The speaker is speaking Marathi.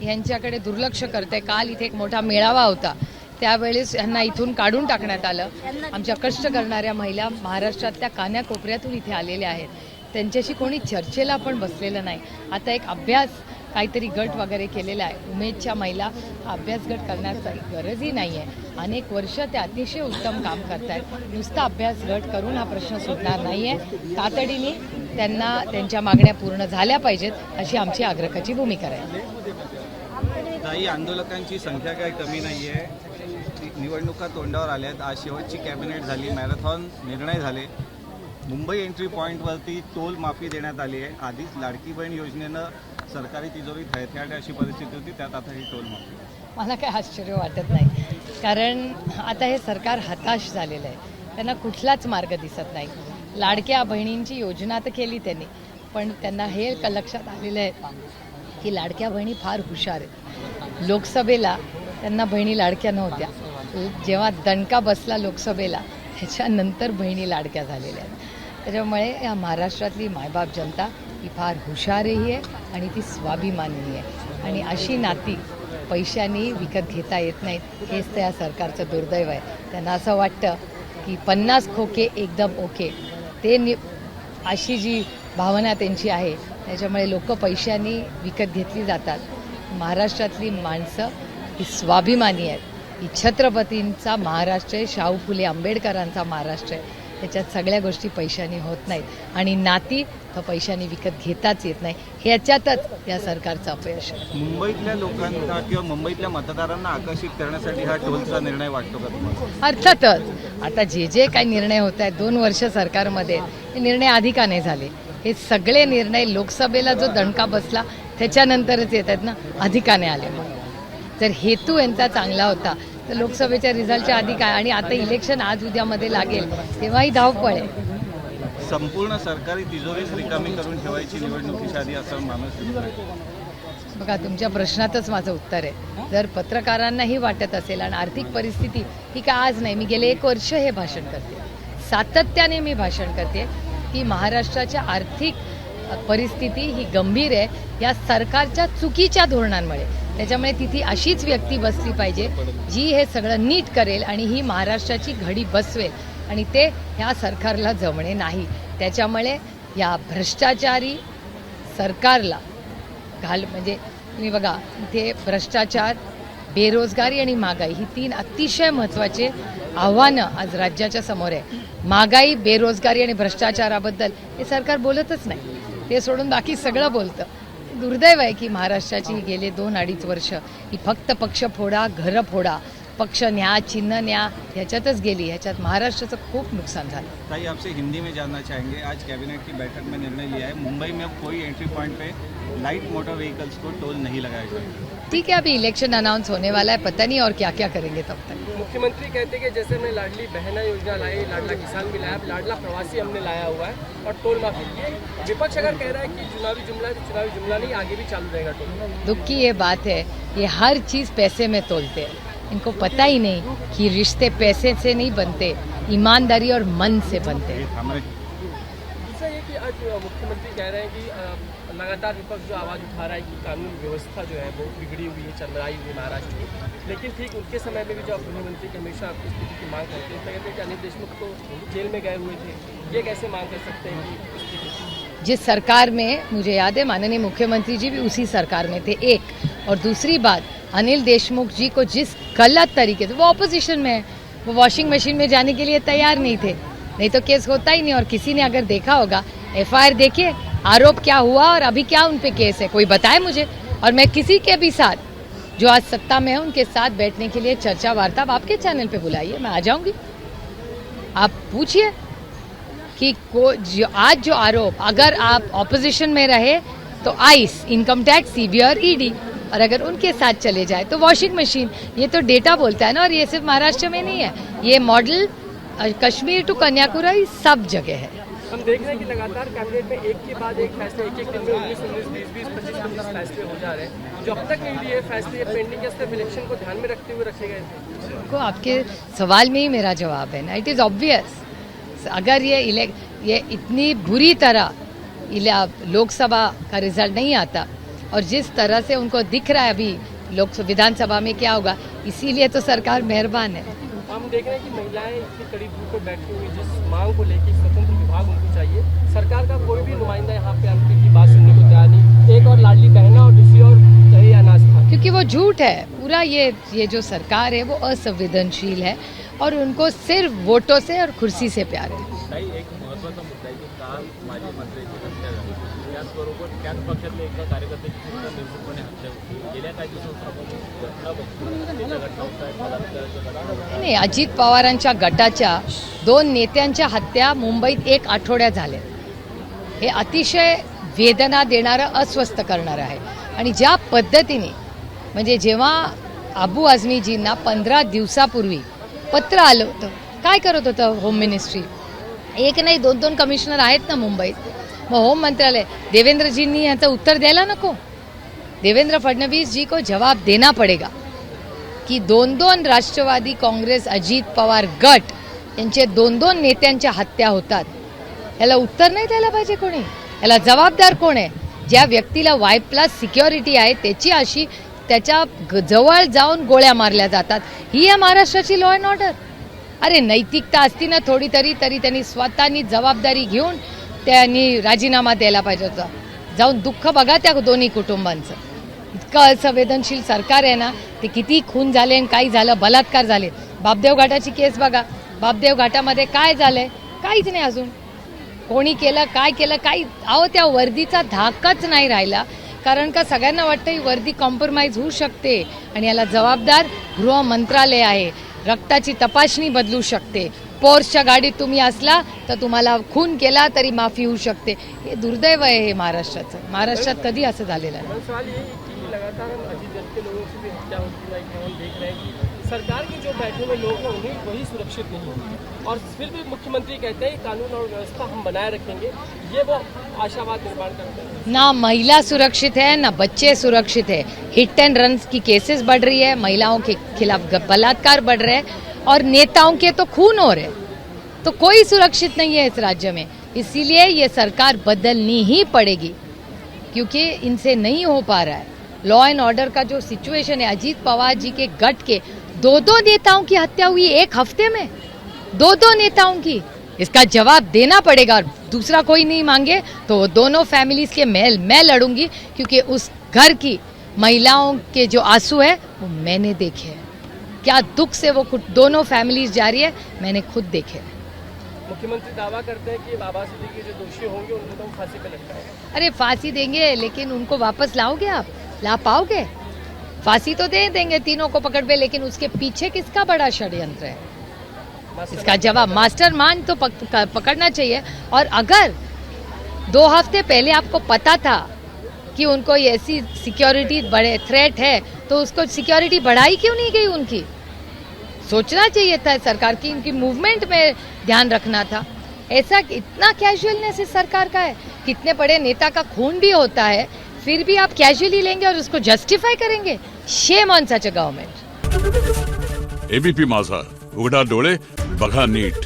यांच्याकडे दुर्लक्ष करते। काल इथे एक मोठा मेळावा होता, त्यावेळेस यांना इथून काढून टाकण्यात आलं। आमच्या कष्ट करणाऱ्या महिला महाराष्ट्रातल्या कान्याकोपऱ्यातून इथे आलेल्या आहेत, त्यांच्याशी कोणी चर्चेला पण बसलेलं नाही। आता एक अभ्यास काहीतरी गट वगैरे केलेला आहे उमेदच्या महिला, अभ्यास गट करण्याची गरजही नाही आहे। अनेक वर्ष ते अतिशय उत्तम काम करत आहेत। नुसता अभ्यास गट करून हा प्रश्न सुटणार नाही आहे। तातडीने त्यांना त्यांच्या मागण्या पूर्ण झाल्या पाहिजेत अशी आमची आग्रहाची भूमिका आहे। काही आंदोलकांची संख्या काही कमी नाही आहे। निवडणुका तोंडावर आल्यात, आज शेवटची कॅबिनेट झाली, मॅरेथॉन निर्णय झाले। मुंबई एंट्री पॉईंटवरती टोल माफी देण्यात आली आहे। आधीच लाडकी बहीण योजनेनं सरकारी तिजोरी थैथयाट अशी परिस्थिती होती, त्यात आता ही टोल माफी। मला काही आश्चर्य वाटत नाही, कारण आता हे सरकार हताश झालेलं आहे, त्यांना कुठलाच मार्ग दिसत नाही। लाडक्या बहिणींची योजना तर केली त्यांनी, पण त्यांना हे लक्षात आलेलं आहे की लाडक्या बहिणी फार हुशार आहेत। लोकसभेला त्यांना बहिणी लाडक्या नव्हत्या, जेव्हा दणका बसला लोकसभेला त्याच्यानंतर बहिणी लाडक्या झालेल्या आहेत। त्याच्यामुळे या महाराष्ट्रातली मायबाप जनता ही फार हुशारही आहे आणि ती स्वाभिमानी आहे, आणि अशी नाती पैशांनी विकत घेता येत नाहीत। हेच त्या सरकारचं दुर्दैव आहे। त्यांना असं वाटतं की 50 खोके एकदम ओके, ते अशी जी भावना त्यांची आहे, त्याच्यामुळे लोक पैशांनी विकत घेतली जातात। महाराष्ट्रातली माणसं ही स्वाभिमानी आहेत। ही छत्रपतींचा महाराष्ट्र आहे, शाहू फुले आंबेडकरांचा महाराष्ट्र आहे। त्याच्यात सगळ्या गोष्टी पैशांनी होत नाहीत, आणि नाती तर पैशांनी विकत घेताच येत नाही। ह्याच्यातच या सरकारचं अपयश आहे। मुंबईतल्या लोकांना किंवा मुंबईतल्या मतदारांना आकर्षित करण्यासाठी हा टोलचा निर्णय वाटतो का तुम्हाला? अर्थातच आता जे काही निर्णय होत आहेत 2 वर्ष सरकारमध्ये, हे निर्णय आधी का नाही झाले? हे सगळे निर्णय लोकसभेला जो दणका बसला त्याच्यानंतरच येत आहेत ना, आधी का नाही आले? जर हेतू यांचा चांगला होता तर लोकसभेच्या रिझल्टच्या आधी काय, आणि आता इलेक्शन आज उद्यामध्ये लागेल तेव्हाही धावपळ आहे। संपूर्ण सरकारी तिजोरीच रिकामी करून ठेवायची निवडणुकीच्या आधी असं माणूस बघा, तुमच्या प्रश्नातच माझं उत्तर आहे। जर पत्रकारांनाही वाटत असेल, आणि आर्थिक परिस्थिती ही का आज नाही, मी गेले 1 वर्ष हे भाषण करते, सातत्याने मी भाषण करते की महाराष्ट्राच्या आर्थिक परिस्थिती ही गंभीर आहे या सरकारच्या चुकीच्या धोरणांमुळे। त्याच्यामुळे तिथे अशीच व्यक्ती बसली पाहिजे जी हे सगळं नीट करेल आणि ही महाराष्ट्राची घडी बसवेल, आणि ते ह्या सरकारला जमणे नाही। त्याच्यामुळे या भ्रष्टाचारी सरकारला म्हणजे तुम्ही बघा, इथे भ्रष्टाचार, बेरोजगारी आणि महागाई ही 3 अतिशय महत्त्वाचे आव्हानं आज राज्याच्या समोर आहे। महागाई, बेरोजगारी आणि भ्रष्टाचाराबद्दल हे सरकार बोलतच नाही, ते सोडून बाकी सगळं बोलतं। दुर्दैव आहे की महाराष्ट्राची गेले 2-2.5 वर्ष ही फक्त पक्ष फोडा, घरं फोडा, पक्ष न्या, चिन्ह न्या ह्याच्यातच गेली। ह्याच्यात महाराष्ट्राचं खूप नुकसान झालं। ताई, आपसे हिंदी में जानना चाहेंगे, आज कैबिनेट की बैठक में निर्णय लिया है मुंबई में अब कोई एंट्री पॉइंट पे लाइट मोटर व्हीकल्स को टोल नहीं लगाया जाएगा। ठीक है, अभी इलेक्शन अनाउंस होने वाला है, पता नहीं और क्या क्या करेंगे तब तक। मुख्यमंत्री कहते हैं कि जैसे हमने लाडली बहना योजना लाई, लाडला किसान भी लाया, लाडला प्रवासी हमने लाया हुआ है और टोल माफी की है। विपक्ष अगर कह रहा है कि चुनावी जुमला है तो चुनावी जुमला नहीं, आगे भी चालू रहेगा टोल। दुख की ये बात है, ये हर चीज़ पैसे में तोलते हैं। इनको पता ही नहीं कि रिश्ते पैसे से नहीं बनते, ईमानदारी और मन से बनते हैं। दूसरा ये कि आज मुख्यमंत्री कह रहे हैं कि लगातार विपक्ष जो आवाज़ उठा रहा है कि कानून व्यवस्था जो है वो बिगड़ी हुई है, चरमराई हुई है महाराष्ट्र की, लेकिन ठीक उनके समय में भी जब गृहमंत्री की हमेशा आपकी स्थिति की मांग करते हैं, कहते हैं कि अनिल देशमुख तो जेल में गए हुए थे, ये कैसे मांग कर सकते हैं कि जिस सरकार में, मुझे याद है माननीय मुख्यमंत्री जी भी उसी सरकार में थे, एक, और दूसरी बात, अनिल देशमुख जी को जिस गलत तरीके से, वो ऑपोजिशन में है, वो वॉशिंग मशीन में जाने के लिए तैयार नहीं थे, नहीं तो केस होता ही नहीं। और किसी ने अगर देखा होगा FIR देखिए, आरोप क्या हुआ और अभी क्या उन पे केस है, कोई बताए मुझे। और मैं किसी के भी साथ जो आज सत्ता में है उनके साथ बैठने के लिए चर्चा वार्ता आपके चैनल पे बुलाइए, मैं आ जाऊंगी। आप पूछिए कि आज जो आरोप, अगर आप ऑपोजिशन में रहे तो ice, income tax, CBI, ED, और अगर उनके साथ चले जाए तो वॉशिंग मशीन। ये तो डेटा बोलता है ना, और ये सिर्फ महाराष्ट्र में नहीं है, ये मॉडल कश्मीर टू कन्याकुमारी सब जगह है। हम देख रहे हैं कि लगातार कैबिनेट में एक के बाद एक फैसले, एक दिन में 19, 20, 25 फैसले हो जा रहे हैं, जो अब तक नहीं लिए फैसले पेंडिंग है, सिर्फ इलेक्शन को ध्यान में रखते हुए रखे गए थे। को आपके सवाल में ही मेरा जवाब है ना, इट इज़ ऑब्वियस। अगर ये इतनी बुरी तरह लोकसभा का रिजल्ट नहीं आता और जिस तरह से उनको दिख रहा है अभी लोक विधानसभा में क्या होगा, इसीलिए तो सरकार मेहरबान है। हम देख रहे हैं कि महिलाएं इतनी कड़ी धूप पर बैठी हुई, जिस मांग को लेकर स्वतंत्र विभाग उनको चाहिए, सरकार का कोई भी नुमाइंदा यहाँ पे आने की बात सुनने को तैयार नहीं। एक और लाडली बहना और दूसरी और कहे अनास्था, क्योंकि वो झूठ है पूरा। ये जो सरकार है वो असंवेदनशील है और उनको सिर्फ वोटों से और कुर्सी से प्यार है। एक महत्त्वाचा मुद्दा आहे की काल माजी मंत्र्याची हत्या झाली, त्याचबरोबर त्याच पक्षातल्या एका कार्यकर्त्याची सुद्धा निर्भीडपणे हत्या होती। गेल्या काही दिवसांपासून घटना बघतो, हत्येच्या घटना होत आहेत, बलात्काराच्या घटना होत आहेत। नाही, अजित पवारांच्या गटाच्या 2 नेत्यांच्या हत्या मुंबईत 1 आठवड्यात झाल्या। हे अतिशय वेदना देणारं, अस्वस्थ करणारं आहे। आणि ज्या पद्धतीने म्हणजे जेव्हा अबू आझमीजींना 15 दिवसापूर्वी पत्र आलं होतं, काय करत होतं होम मिनिस्ट्री? एक नाही 2-2 कमिशनर आहेत ना मुंबईत, मग होम मंत्रालय देवेंद्रजींनी याचं उत्तर द्यायला नको? देवेंद्र फडणवीस जी को जवाब देना पड़ेगा की 2-2 राष्ट्रवादी काँग्रेस अजित पवार गट यांचे 2-2 नेत्यांच्या हत्या होतात, याला उत्तर नाही द्यायला पाहिजे कोणी? याला जबाबदार कोण आहे? ज्या व्यक्तीला Y+ सिक्युरिटी आहे त्याची अशी त्याच्या जवळ जाऊन गोळ्या मारल्या जातात, ही आहे महाराष्ट्राची लॉ अँड ऑर्डर? अरे नैतिकता असती ना थोडी तरी त्यांनी स्वतःनी जबाबदारी घेऊन त्यांनी राजीनामा द्यायला पाहिजे होता। जाऊन दुःख बघा त्या दोन्ही कुटुंबांचं। इतकं असंवेदनशील सरकार आहे ना, ते किती खून झाले आणि काही झालं, बलात्कार झाले। बापदेव घाटाची केस बघा, बापदेव घाटामध्ये काय झालंय? काहीच नाही अजून। कोणी केलं, काय केलं, काही अहो त्या वर्दीचा धाकच नाही राहिला, कारण का सगळ्यांना वाटतं ही वर्दी कॉम्प्रोमाइज होऊ शकते आणि याला जबाबदार गृह मंत्रालय आहे। रक्ताची तपासणी बदलू शकते, पोर्सच्या गाडीत तुम्ही असला तर तुम्हाला खून केला तरी माफी होऊ शकते। हे दुर्दैव आहे हे महाराष्ट्राचं। महाराष्ट्रात कधी असं झालेलं नाही। सवाल ये है कि लगातार हम अजीत दल के लोगों से भी हत्या होती है, हम देख रहे हैं कि सरकार के जो बैठे हुए लोग हैं उन्हें वही सुरक्षित नहीं है, और फिर भी मुख्यमंत्री कहते हैं कानून और व्यवस्था हम बनाए रखेंगे, ये वो आशावाद निर्माण करते हैं। ना महिला सुरक्षित है ना बच्चे सुरक्षित है। हिट एंड रन की केसेस बढ़ रही है, महिलाओं के खिलाफ बलात्कार बढ़ रहे हैं और नेताओं के तो खून हो रहे, तो कोई सुरक्षित नहीं है इस राज्य में। इसीलिए ये सरकार बदलनी ही पड़ेगी, क्योंकि इनसे नहीं हो पा रहा है। लॉ एंड ऑर्डर का जो सिचुएशन है, अजीत पवार जी के गट के 2-2 नेताओं की हत्या हुई एक हफ्ते में, 2-2 नेताओं की। इसका जवाब देना पड़ेगा, और दूसरा कोई नहीं मांगे तो वो दोनों फैमिलीज के मैं लड़ूंगी, क्योंकि उस घर की महिलाओं के जो आंसू है वो मैंने देखे हैं। क्या दुख से वो दोनों फैमिलीज जा रही है, मैंने खुद देखे। मुख्यमंत्री दावा करते हैं कि बाबा सिद्दीकी जो दोषी होंगे उनको तो फांसी पे लटकाएंगे। अरे फांसी देंगे, लेकिन उनको वापस लाओगे आप? ला पाओगे? फांसी तो दे देंगे तीनों को पकड़ पे, लेकिन उसके पीछे किसका बड़ा षड्यंत्र है, इसका जवाब मास्टरमाइंड तो पकड़ना चाहिए। और अगर 2 हफ्ते पहले आपको पता था कि उनको ऐसी सिक्योरिटी बड़े थ्रेट है, तो उसको सिक्योरिटी बढ़ाई क्यों नहीं गई उनकी? सोचना चाहिए था सरकार की, इनकी मूवमेंट में ध्यान रखना था। ऐसा इतना कैजुअलनेस इस सरकार का है। कितने बड़े नेता का खून भी होता है, फिर भी आप कैजुअली लेंगे और उसको जस्टिफाई करेंगे। Shame on such a government. ABP माझा, उघडा डोळे बघा नीट।